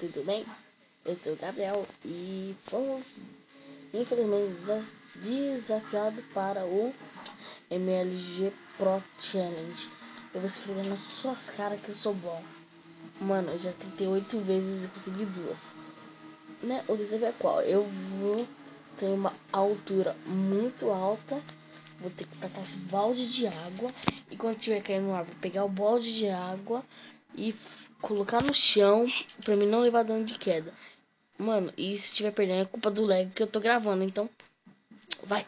tudo bem? Eu sou o Gabriel e fomos infelizmente desafiados para o MLG Pro Challenge. Eu vou esfregar nas suas caras que eu sou bom. Mano, eu já tentei 8 vezes e consegui 2. Né? O desafio é qual? Eu vou ter uma altura muito alta. Vou ter que tacar esse balde de água. E quando tiver caindo no ar, vou pegar o balde de água e colocar no chão pra mim não levar dano de queda. Mano, e se estiver perdendo é culpa do lag que eu tô gravando, então vai.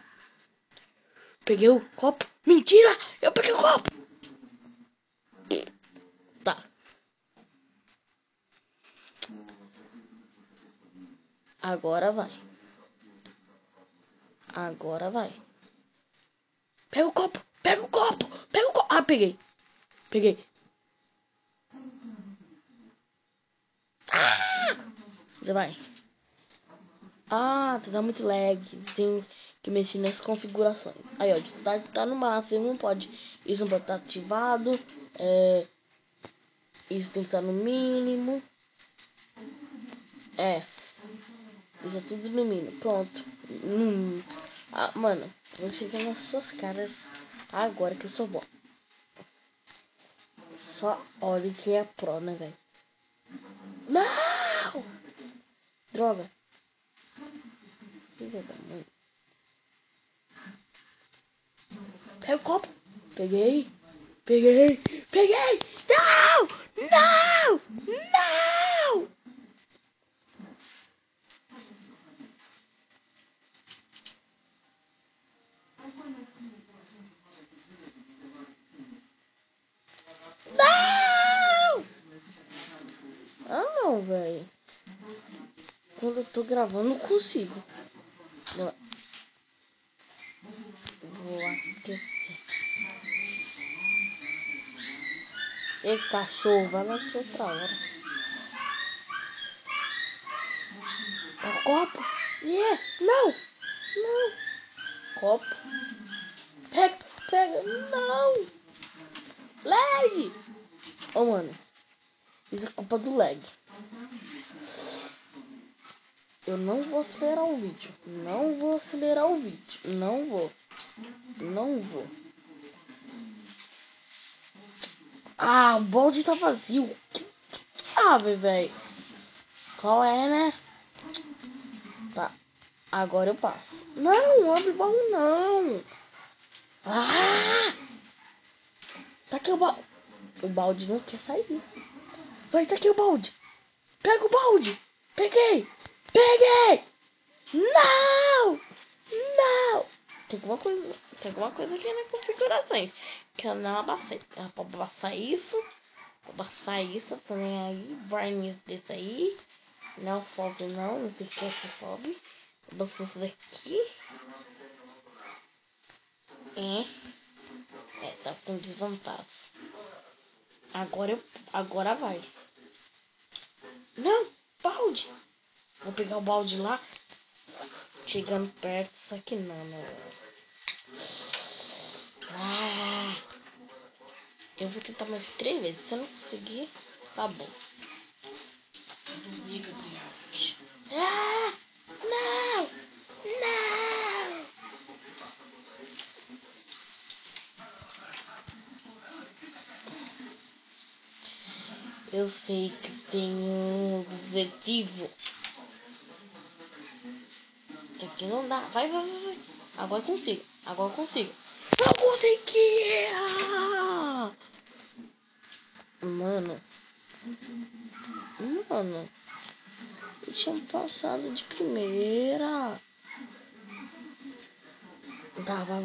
Peguei o copo. Mentira! Eu peguei o copo! Tá. Agora vai. Agora vai. Pega o copo! Pega o copo! Pega o copo! Ah, peguei. Peguei. Ah! Já vai. Ah, tá dando muito lag. Tem que mexer nas configurações. Aí, ó, dificuldade tá no máximo. Não pode. Isso não pode estar ativado. Isso tem que estar no mínimo. Isso é tudo no mínimo. Pronto. Ah, mano, você fica nas suas caras agora que eu sou bom. Só olha que é pro, né, velho? Não! Droga. Filha da mãe. Pega o copo. Peguei. Peguei. Peguei. Não! Não! Não! Não! Ah, não, velho. Quando eu tô gravando, não consigo. Não. Vou aqui. Ei, cachorro, vai lá de outra hora. Tá o copo? Yeah! Não! Não! Copo. Pega, pega. Não! Lag! Oh, mano. Isso é culpa do lag. Eu não vou acelerar o vídeo. Não vou acelerar o vídeo. Não vou. Não vou. Ah, o balde tá vazio. Ah, velho. Qual é, né? Tá. Agora eu passo. Não, abre o baú não. Ah! Tá aqui o balde. O balde não quer sair. Vai, tá aqui o balde. Pega o balde. Peguei. Peguei. Não! Não! Tem alguma coisa aqui nas configurações que eu não abacei. Eu vou abaçar isso. Vou abaçar isso. Também aí. Brightness desse aí. Não, FOV não se esquece FOV. Vou abaçar isso daqui. Tá com desvantagem. Agora vai. Não! Balde! Vou pegar o balde lá. Chegando perto, só que não. Ah, eu vou tentar mais 3 vezes. Se eu não conseguir, tá bom. Ah, não! Não! Eu sei que tem um objetivo. Isso aqui não dá. Vai. Agora eu consigo. Não consegui! Mano. Eu tinha passado de primeira. Tá, vai.